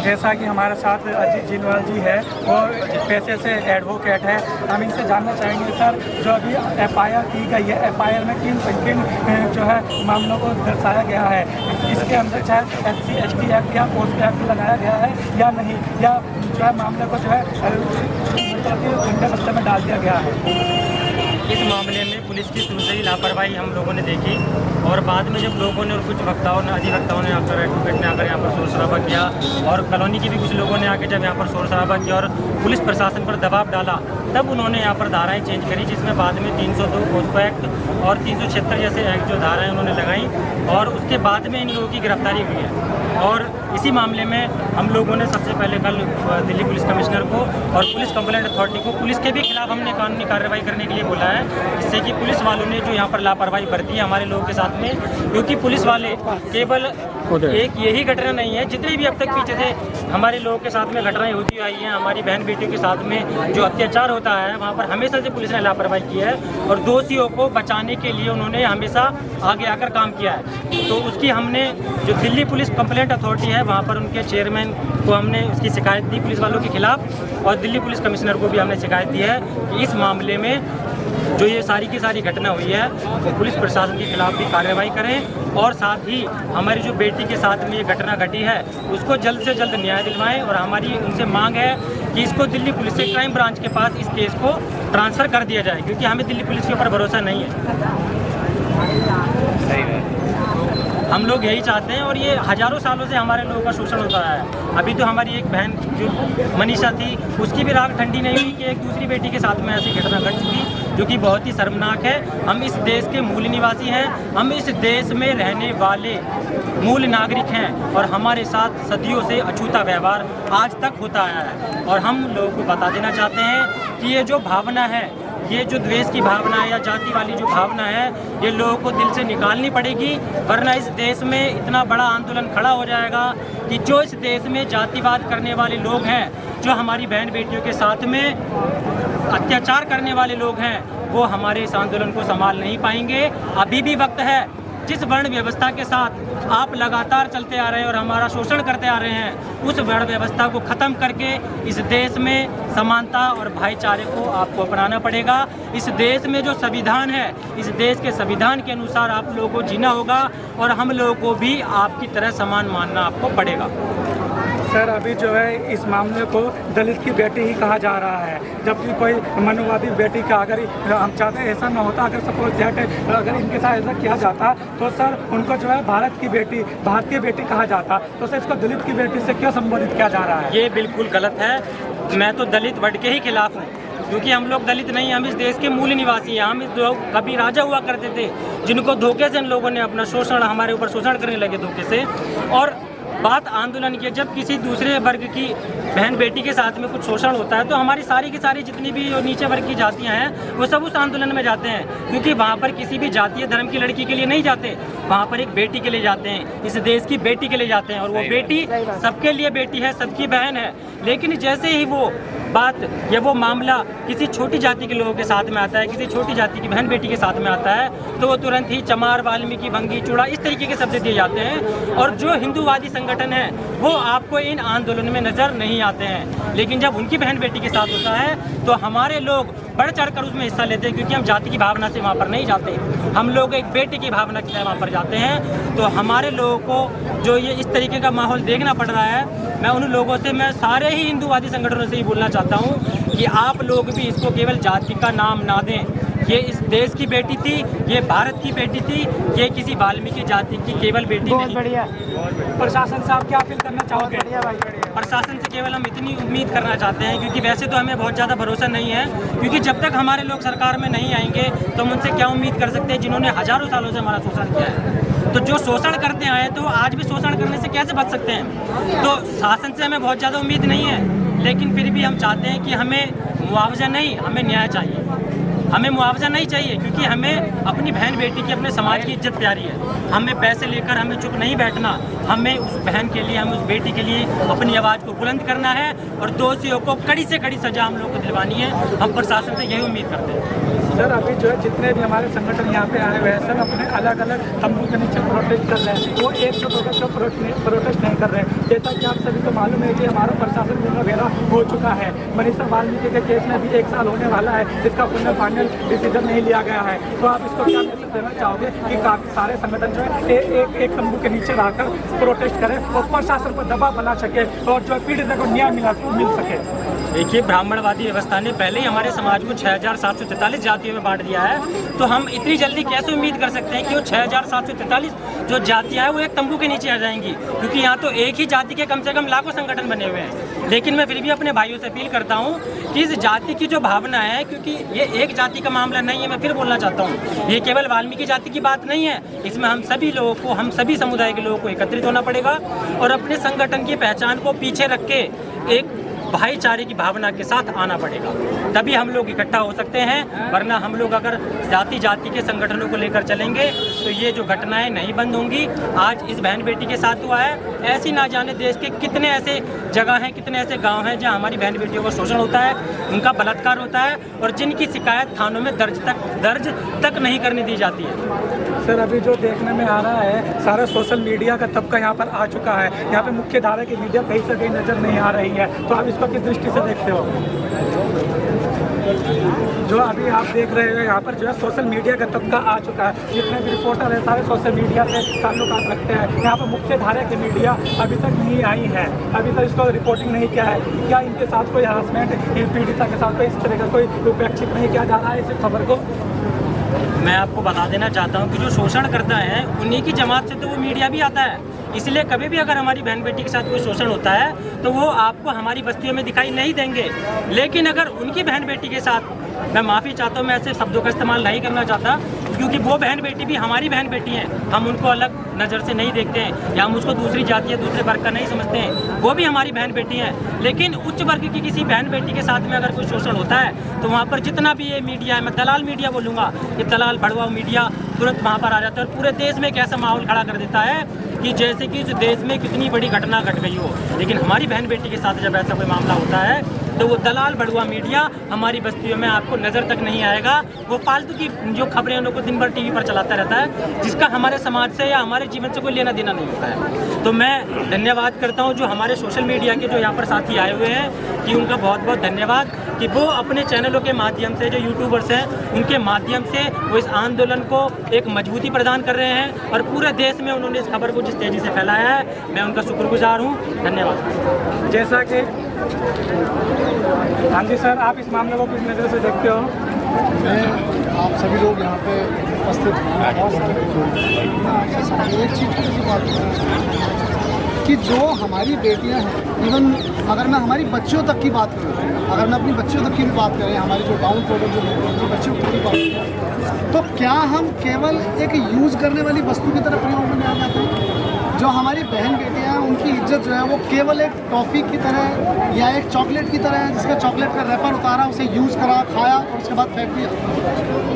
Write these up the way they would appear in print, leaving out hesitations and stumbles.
जैसा कि हमारे साथ अजीत जिनवाल जी है, वो पैसे से एडवोकेट है। हम इनसे जानना चाहेंगे सर, जो अभी FIR की गई है, FIR में किन जो है मामलों को दर्शाया गया है, इसके अंदर चाहे SC ST एक्ट या पोस्ट एक्ट लगाया गया है या नहीं, या जो है मामले को जो है घंटे बस्ते में डाल दिया गया है। इस मामले में पुलिस की शुरू से ही लापरवाही हम लोगों ने देखी और बाद में जब लोगों ने और कुछ वक्ताओं ने, अधिवक्ताओं ने आकर, एडवोकेट ने आकर यहाँ पर शोर शराबा किया और कॉलोनी के भी कुछ लोगों ने आकर जब यहाँ पर शोर शराबा किया और पुलिस प्रशासन पर दबाव डाला, तब उन्होंने यहाँ पर धाराएं चेंज करी, जिसमें बाद में 302 पोस्को एक्ट और 376 जैसे एक्ट जो धाराएं उन्होंने लगाई और उसके बाद में इन लोगों की गिरफ्तारी हुई है। और इसी मामले में हम लोगों ने सबसे पहले कल दिल्ली पुलिस कमिश्नर को और पुलिस कंप्लेंट अथॉरिटी को पुलिस के भी खिलाफ हमने कानूनी कार्रवाई करने के लिए बोला है, जिससे कि पुलिस वालों ने जो यहाँ पर लापरवाही बरती है हमारे लोगों के साथ में, क्योंकि पुलिस वाले केवल एक यही घटना नहीं है, जितने भी अब तक पीछे से हमारे लोगों के साथ में घटनाएं होती आई हैं, हमारी बहन बेटियों के साथ में जो अत्याचार होता है वहाँ पर हमेशा से पुलिस ने लापरवाही की है और दोषियों को बचाने के लिए उन्होंने हमेशा आगे आकर काम किया है। तो उसकी हमने जो दिल्ली पुलिस कंप्लेंट अथॉरिटी है वहाँ पर उनके चेयरमैन को हमने उसकी शिकायत दी पुलिस वालों के खिलाफ, और दिल्ली पुलिस कमिश्नर को भी हमने शिकायत दी है कि इस मामले में जो ये सारी की सारी घटना हुई है वो पुलिस प्रशासन के खिलाफ भी कार्रवाई करें और साथ ही हमारी जो बेटी के साथ में ये घटना घटी है उसको जल्द से जल्द न्याय दिलवाएं। और हमारी उनसे मांग है कि इसको दिल्ली पुलिस से क्राइम ब्रांच के पास इस केस को ट्रांसफ़र कर दिया जाए, क्योंकि हमें दिल्ली पुलिस के ऊपर भरोसा नहीं है। सही है, हम लोग यही चाहते हैं और ये हज़ारों सालों से हमारे लोगों का शोषण होता है। अभी तो हमारी एक बहन जो मनीषा थी उसकी भी राख ठंडी नहीं हुई कि एक दूसरी बेटी के साथ में ऐसी घटना घट चुकी, जो कि बहुत ही शर्मनाक है। हम इस देश के मूल निवासी हैं, हम इस देश में रहने वाले मूल नागरिक हैं और हमारे साथ सदियों से अछूता व्यवहार आज तक होता आया है। और हम लोगों को बता देना चाहते हैं कि ये जो भावना है, ये जो द्वेष की भावना है या जाति वाली जो भावना है, ये लोगों को दिल से निकालनी पड़ेगी, वरना इस देश में इतना बड़ा आंदोलन खड़ा हो जाएगा कि जो इस देश में जातिवाद करने वाले लोग हैं, जो हमारी बहन बेटियों के साथ में अत्याचार करने वाले लोग हैं, वो हमारे इस आंदोलन को संभाल नहीं पाएंगे। अभी भी वक्त है। जिस वर्ण व्यवस्था के साथ आप लगातार चलते आ रहे हैं और हमारा शोषण करते आ रहे हैं, उस वर्ण व्यवस्था को ख़त्म करके इस देश में समानता और भाईचारे को आपको अपनाना पड़ेगा। इस देश में जो संविधान है, इस देश के संविधान के अनुसार आप लोगों को जीना होगा और हम लोगों को भी आपकी तरह समान मानना आपको पड़ेगा। सर अभी जो है इस मामले को दलित की बेटी ही कहा जा रहा है, जबकि कोई मनुवादी बेटी का अगर हम चाहते हैं ऐसा ना होता, अगर सपोज दैट अगर इनके साथ ऐसा किया जाता तो सर उनको जो है भारतीय बेटी कहा जाता, तो सर इसको दलित की बेटी से क्यों संबोधित किया जा रहा है? ये बिल्कुल गलत है। मैं तो दलित वर्ड के ही खिलाफ हूँ, क्योंकि हम लोग दलित नहीं, हम इस देश के मूल निवासी हैं। हम इस लोग कभी राजा हुआ करते थे, जिनको धोखे से इन लोगों ने अपना शोषण, हमारे ऊपर शोषण करने लगे धोखे से। और बात आंदोलन की, जब किसी दूसरे वर्ग की बहन बेटी के साथ में कुछ शोषण होता है तो हमारी सारी की सारी जितनी भी नीचे वर्ग की जातियां हैं वो सब उस आंदोलन में जाते हैं, क्योंकि वहाँ पर किसी भी जातीय धर्म की लड़की के लिए नहीं जाते, वहाँ पर एक बेटी के लिए जाते हैं, इस देश की बेटी के लिए जाते हैं। और वो बेटी सबके लिए बेटी है, सबकी बहन है। लेकिन जैसे ही वो बात या वो मामला किसी छोटी जाति के लोगों के साथ में आता है, किसी छोटी जाति की बहन बेटी के साथ में आता है, तो वो तुरंत ही चमार, वाल्मीकि, भंगी, चूड़ा इस तरीके के शब्द दिए जाते हैं। और जो हिंदूवादी संगठन है वो आपको इन आंदोलन में नज़र नहीं आते हैं, लेकिन जब उनकी बहन बेटी के साथ होता है तो हमारे लोग बढ़ चढ़कर उसमें हिस्सा लेते हैं, क्योंकि हम जाति की भावना से वहाँ पर नहीं जाते, हम लोग एक बेटी की भावना से वहाँ पर जाते हैं। तो हमारे लोगों को जो ये इस तरीके का माहौल देखना पड़ रहा है, मैं उन लोगों से, मैं सारे ही हिंदूवादी संगठनों से ही बोलना चाहता हूँ कि आप लोग भी इसको केवल जाति का नाम ना दें। ये इस देश की बेटी थी, ये भारत की बेटी थी, ये किसी वाल्मीकि जाति की केवल बेटी नहीं। बढ़िया। प्रशासन साहब क्या अपील करना चाहोगे? प्रशासन से केवल हम इतनी उम्मीद करना चाहते हैं, क्योंकि वैसे तो हमें बहुत ज़्यादा भरोसा नहीं है, क्योंकि जब तक हमारे लोग सरकार में नहीं आएंगे तो हम उनसे क्या उम्मीद कर सकते हैं जिन्होंने हज़ारों सालों से हमारा शोषण किया है। तो जो शोषण करते आए तो आज भी शोषण करने से कैसे बच सकते हैं? तो शासन से हमें बहुत ज़्यादा उम्मीद नहीं है, लेकिन फिर भी हम चाहते हैं कि हमें मुआवजा नहीं, हमें न्याय चाहिए। हमें मुआवजा नहीं चाहिए, क्योंकि हमें अपनी बहन बेटी की, अपने समाज की इज्जत प्यारी है। हमें पैसे लेकर हमें चुप नहीं बैठना, हमें उस बहन के लिए, हमें उस बेटी के लिए अपनी आवाज़ को बुलंद करना है और दोषियों को कड़ी से कड़ी सज़ा हम लोग को दिलवानी है। हम प्रशासन से यही उम्मीद करते हैं। सर अभी जो है जितने भी हमारे संगठन यहाँ पे आए हुए हैं सर अपने अलग अलग तंबू के नीचे प्रोटेस्ट कर रहे हैं, वो एक जो प्रोटेस्ट नहीं कर रहे हैं। जैसा कि आप सभी को मालूम है कि हमारा प्रशासन में वगैरह हो चुका है, मनीषा वाल्मीकि के केस में अभी 1 साल होने वाला है, इसका फाइनल डिसीजन नहीं लिया गया है। तो आप इसको क्या मैसेज देना चाहोगे कि काफ़ी सारे संगठन जो है एक तंबू के नीचे रहकर प्रोटेस्ट करें और प्रशासन पर दबाव बना सके और जो है पीड़ित को न्याय मिल सके? देखिए, ब्राह्मणवादी व्यवस्था ने पहले ही हमारे समाज को 6743 जातियों में बांट दिया है, तो हम इतनी जल्दी कैसे उम्मीद कर सकते हैं कि वो 6743 जो जातियां हैं वो एक तंबू के नीचे आ जाएंगी, क्योंकि यहाँ तो एक ही जाति के कम से कम लाखों संगठन बने हुए हैं। लेकिन मैं फिर भी अपने भाइयों से अपील करता हूँ कि इस जाति की जो भावना है, क्योंकि ये एक जाति का मामला नहीं है, मैं फिर बोलना चाहता हूँ, ये केवल वाल्मीकि जाति की बात नहीं है, इसमें हम सभी लोगों को, हम सभी समुदाय के लोगों को एकत्रित होना पड़ेगा और अपने संगठन की पहचान को पीछे रख के एक भाईचारे की भावना के साथ आना पड़ेगा, तभी हम लोग इकट्ठा हो सकते हैं। वरना हम लोग अगर जाति जाति के संगठनों को लेकर चलेंगे तो ये जो घटनाएं नहीं बंद होंगी। आज इस बहन बेटी के साथ हुआ है, ऐसी ना जाने देश के कितने ऐसे जगह हैं, कितने ऐसे गांव हैं जहां हमारी बहन बेटियों का शोषण होता है, उनका बलात्कार होता है और जिनकी शिकायत थानों में दर्ज तक नहीं करने दी जाती है। सर अभी जो देखने में आ रहा है सारा सोशल मीडिया का तबका यहाँ पर आ चुका है, यहाँ पे मुख्य धारा की मीडिया कहीं से कहीं नज़र नहीं आ रही है, तो आप इसको किस दृष्टि से देखते हो? जो अभी आप देख रहे हो यहाँ पर जो है सोशल मीडिया का तबका आ चुका है, जितने भी रिपोर्टर हैं सारे सोशल मीडिया से ताल्लुकात रखते हैं। यहाँ पर मुख्य धारा की मीडिया अभी तक नहीं आई है, अभी तक इसको रिपोर्टिंग नहीं किया है। क्या इनके साथ कोई हरासमेंट, पीड़िता के साथ कोई इस तरह का कोई उपेक्षित नहीं किया जा रहा है इस खबर को? मैं आपको बता देना चाहता हूँ कि जो शोषण करता है उन्हीं की जमात से तो वो मीडिया भी आता है, इसलिए कभी भी अगर हमारी बहन बेटी के साथ कोई शोषण होता है तो वो आपको हमारी बस्तियों में दिखाई नहीं देंगे। लेकिन अगर उनकी बहन बेटी के साथ, मैं माफ़ी चाहता हूँ, मैं ऐसे शब्दों का इस्तेमाल नहीं करना चाहता, क्योंकि वो बहन बेटी भी हमारी बहन बेटी हैं, हम उनको अलग नज़र से नहीं देखते हैं या हम उसको दूसरी जाति या दूसरे वर्ग का नहीं समझते हैं, वो भी हमारी बहन बेटी हैं। लेकिन उच्च वर्ग की किसी बहन बेटी के साथ में अगर कोई शोषण होता है तो वहाँ पर जितना भी ये मीडिया है, मैं दलाल मीडिया बोलूँगा, ये दलाल भड़वाऊ मीडिया तुरंत वहाँ पर आ जाता है और पूरे देश में एक ऐसा माहौल खड़ा कर देता है कि जैसे कि इस देश में कितनी बड़ी घटना घट गई हो। लेकिन हमारी बहन बेटी के साथ जब ऐसा कोई मामला होता है तो वो दलाल भड़ुआ मीडिया हमारी बस्तियों में आपको नज़र तक नहीं आएगा। वो फालतू की जो खबरें उनको दिन भर टीवी पर चलाता रहता है, जिसका हमारे समाज से या हमारे जीवन से कोई लेना देना नहीं होता है। तो मैं धन्यवाद करता हूँ जो हमारे सोशल मीडिया के जो यहाँ पर साथी आए हुए हैं, कि उनका बहुत बहुत धन्यवाद कि वो अपने चैनलों के माध्यम से, जो यूट्यूबर्स हैं उनके माध्यम से वो इस आंदोलन को एक मजबूती प्रदान कर रहे हैं और पूरे देश में उन्होंने इस खबर को जिस तेज़ी से फैलाया है, मैं उनका शुक्रगुजार हूँ। धन्यवाद। जैसा कि हाँ जी सर, आप इस मामले को किस नज़र से देखते हो? मैं आप सभी लोग यहाँ पे उपस्थित हैं, एक चीज़ की बात कि जो हमारी बेटियाँ हैं, इवन अगर मैं हमारी बच्चियों तक की बात करूँ, अगर मैं अपनी बच्चियों तक की भी बात करें, हमारे जो डाउन प्रोडक्ट जो बच्चियों की बात करें, तो क्या हम केवल एक यूज़ करने वाली वस्तु की तरह प्रयोग में आ जाते हैं? जो हमारी बहन बेटियाँ हैं उनकी इज्जत जो है वो केवल एक टॉफ़ी की तरह या एक चॉकलेट की तरह है, जिसका चॉकलेट का रैपर उतारा, उसे यूज़ करा, खाया और उसके बाद फेंक दिया।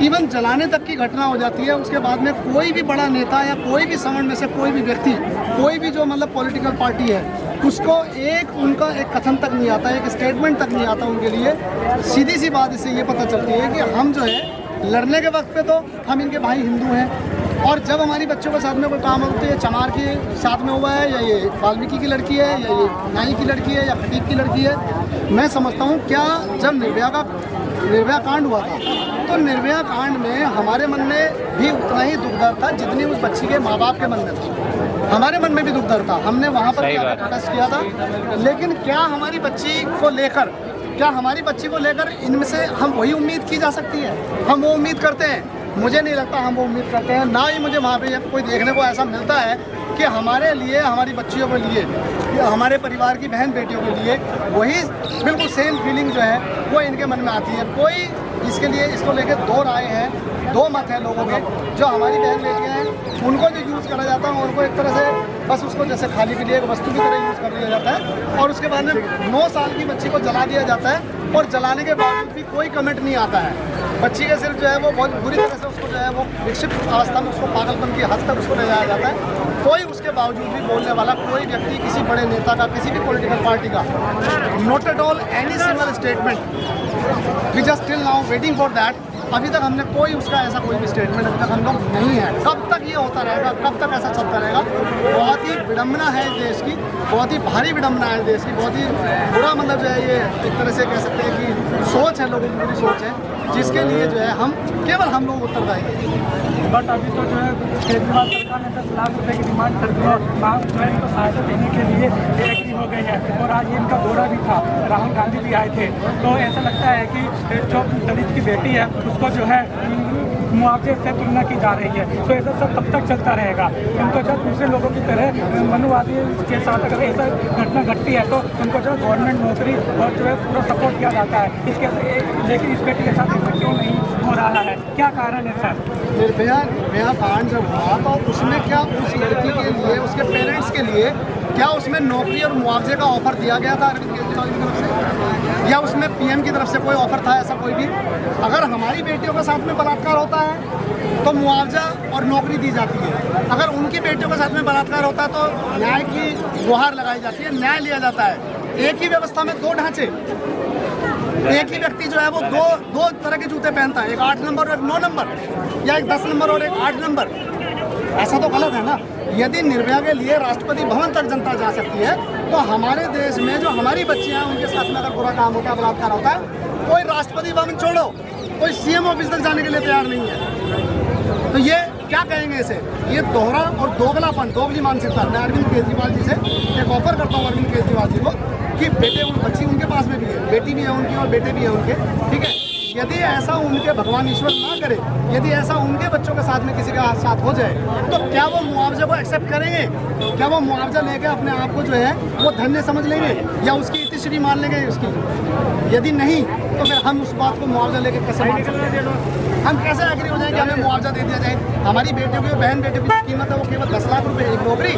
इवन जलाने तक की घटना हो जाती है। उसके बाद में कोई भी बड़ा नेता या कोई भी समझ में से कोई भी व्यक्ति, कोई भी जो मतलब पॉलिटिकल पार्टी है, उसको उनका एक कथन तक नहीं आता, एक स्टेटमेंट तक नहीं आता उनके लिए। सीधी सी बात इससे ये पता चलती है कि हम जो है लड़ने के वक्त पे तो हम इनके भाई हिंदू हैं, और जब हमारी बच्चों के साथ में कोई काम होता है, ये चमार के साथ में हुआ है या ये वाल्मीकि की लड़की है या ये नाई की लड़की है या खतीब की लड़की है, मैं समझता हूँ क्या जब निर्भया कांड हुआ था तो निर्भया कांड में हमारे मन में भी उतना ही दुख दर्द था जितनी उस बच्ची के माँ बाप के मन में था। हमारे मन में भी दुख दर्द था, हमने वहाँ पर प्रोटेस्ट किया था। लेकिन क्या हमारी बच्ची को लेकर इनमें से हम वही उम्मीद की जा सकती है? हम वो उम्मीद करते हैं? मुझे नहीं लगता हम वो उम्मीद करते हैं। ना ही मुझे वहाँ पे कोई देखने को ऐसा मिलता है कि हमारे लिए, हमारी बच्चियों के लिए, हमारे परिवार की बहन बेटियों के लिए वही बिल्कुल सेम फीलिंग जो है वो इनके मन में आती है। कोई इसके लिए, इसको लेकर दो राय हैं, दो मत हैं लोगों के। जो हमारी बहन बेटियाँ हैं उनको जो यूज़ करा जाता है, उनको एक तरह से बस उसको जैसे खाली के लिए एक वस्तु की तरह यूज़ कर लिया जाता है, और उसके बाद में 9 साल की बच्ची को जला दिया जाता है, और जलाने के बावजूद भी कोई कमेंट नहीं आता है। बच्ची के सिर्फ जो है वो बहुत बुरी तरह से उसको जो है वो विकसित अवस्था में उसको पागलपन की हद तक उसको ले जाया जाता है। कोई उसके बावजूद भी बोलने वाला कोई व्यक्ति, किसी बड़े नेता का, किसी भी पॉलिटिकल पार्टी का, not at all any single statement, we just still now waiting for that अभी तक हमने कोई उसका ऐसा कोई भी स्टेटमेंट अभी तक हम लोग नहीं है। कब तक ये होता रहेगा, कब तक ऐसा चलता रहेगा? बहुत ही विडम्बना है देश की, बहुत ही भारी विडम्बना है देश की, बहुत ही बुरा मतलब जो है ये एक तरह से कह सकते हैं कि सोच है, लोगों की बुरी सोच है, जिसके लिए जो है केवल हम लोग उत्तरदायी हैं। बट अभी तो जो है केजरीवाल सरकार ने 10 लाख रुपए की डिमांड कर दी और मांग जो है इनको सहायता देने के लिए एग्री हो गई है और आज ये इनका दौरा भी था, राहुल गांधी भी आए थे। तो ऐसा लगता है कि जो दलित की बेटी है उसको जो है मुआवजे से तुलना की जा रही है। तो ऐसा सब तब तक चलता रहेगा। उनको जो दूसरे लोगों की तरह मनुवादी के साथ अगर ऐसा घटना घटती है तो उनको जो गवर्नमेंट नौकरी और जो है पूरा सपोर्ट किया जाता है। इसके लेकिन इस बेटी के साथ ऐसा क्यों नहीं हो रहा है, क्या कारण है सर? निर्भया कांड जब हुआ तो उसमें क्या उस लड़की के लिए, उसके पेरेंट्स के लिए क्या उसमें नौकरी और मुआवजे का ऑफर दिया गया था अरविंद केजरीवाल की तरफ से, या उसमें पीएम की तरफ से कोई ऑफर था ऐसा कोई भी? अगर हमारी बेटियों के साथ में बलात्कार होता है तो मुआवजा और नौकरी दी जाती है, अगर उनकी बेटियों के साथ में बलात्कार होता है तो न्याय की गुहार लगाई जाती है, न्याय लिया जाता है। एक ही व्यवस्था में दो ढांचे, एक ही व्यक्ति जो है वो दो तरह के जूते पहनता है, एक 8 नंबर और एक 9 नंबर, या एक 10 नंबर और एक 8 नंबर। ऐसा तो गलत है ना। यदि निर्भया के लिए राष्ट्रपति भवन तक जनता जा सकती है तो हमारे देश में जो हमारी बच्चियां हैं उनके साथ में अगर बुरा काम होता है, बलात्कार होता है, कोई राष्ट्रपति भवन छोड़ो, कोई सीएम ऑफिस तक जाने के लिए तैयार नहीं है। तो ये क्या कहेंगे इसे? ये दोहरा और दोगलापन, दोगली मानसिकता। मैं अरविंद केजरीवाल जी से एक ऑफर करता हूँ, अरविंद केजरीवाल जी को, कि बेटे बच्ची उनके पास में भी है, बेटी भी है उनकी और बेटे भी है उनके, ठीक है? यदि ऐसा उनके भगवान ईश्वर ना करे, यदि ऐसा उनके बच्चों के साथ में किसी का साथ हो जाए तो क्या वो मुआवजे को एक्सेप्ट करेंगे? क्या वो मुआवजा लेके अपने आप को जो है वो धन्य समझ लेंगे या उसकी इतिश्री मान लेंगे उसकी? यदि नहीं तो फिर हम उस बात को मुआवजा लेके कैसे मान सकते हैं? हम कैसे एग्री हो जाए कि हमें मुआवजा दे दिया जाए? हमारी बेटियों की, बहन बेटियों की कीमत है वो केवल 10 लाख रुपये एक नौकरी,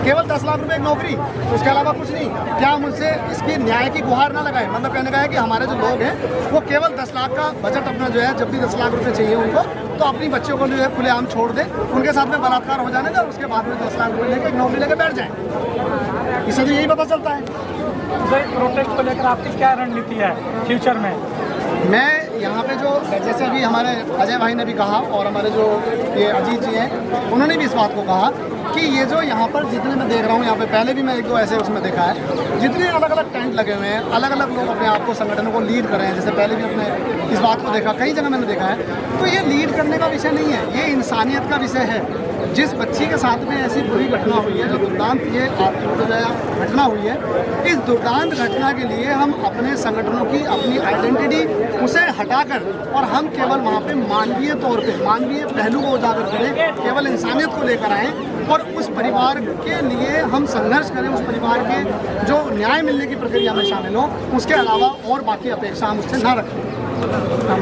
केवल 10 लाख रुपए एक नौकरी, उसके अलावा कुछ नहीं। क्या हम उनसे इसकी न्याय की गुहार ना लगाएं? मतलब कहने का है कि हमारे जो लोग हैं वो केवल 10 लाख का बजट अपना जो है, जब भी 10 लाख रुपए चाहिए उनको तो अपनी बच्चों को जो है खुलेआम छोड़ दें, उनके साथ में बलात्कार हो जाने दें और उसके बाद में 10 लाख रुपए लेके एक नौकरी लेके बैठ जाएं। इससे तो यही पता चलता है। प्रोटेस्ट को लेकर आपकी क्या रणनीति है फ्यूचर में? मैं यहाँ पे जो, जैसे अभी हमारे अजय भाई ने भी कहा और हमारे जो ये अजीत जी हैं उन्होंने भी इस बात को कहा कि ये जो यहाँ पर जितने मैं देख रहा हूँ, यहाँ पे पहले भी मैं एक दो ऐसे उसमें देखा है, जितने अलग अलग टेंट लगे हुए हैं, अलग अलग लोग अपने आप को, संगठनों को लीड कर रहे हैं। जैसे पहले भी अपने इस बात को देखा, कई जगह मैंने देखा है। तो ये लीड करने का विषय नहीं है, ये इंसानियत का विषय है। जिस बच्ची के साथ में ऐसी बुरी घटना हुई है, जो दुर्दांत ये घटना हुई है, इस दुर्दांत घटना के लिए हम अपने संगठनों की अपनी आइडेंटिटी उसे हटाकर और हम केवल वहाँ पे मानवीय तौर पे, मानवीय पहलू को उजागर करें, केवल इंसानियत को लेकर आएँ और उस परिवार के लिए हम संघर्ष करें, उस परिवार के जो न्याय मिलने की प्रक्रिया में शामिल हो, उसके अलावा और बाकी अपेक्षा हम उससे ना रखें।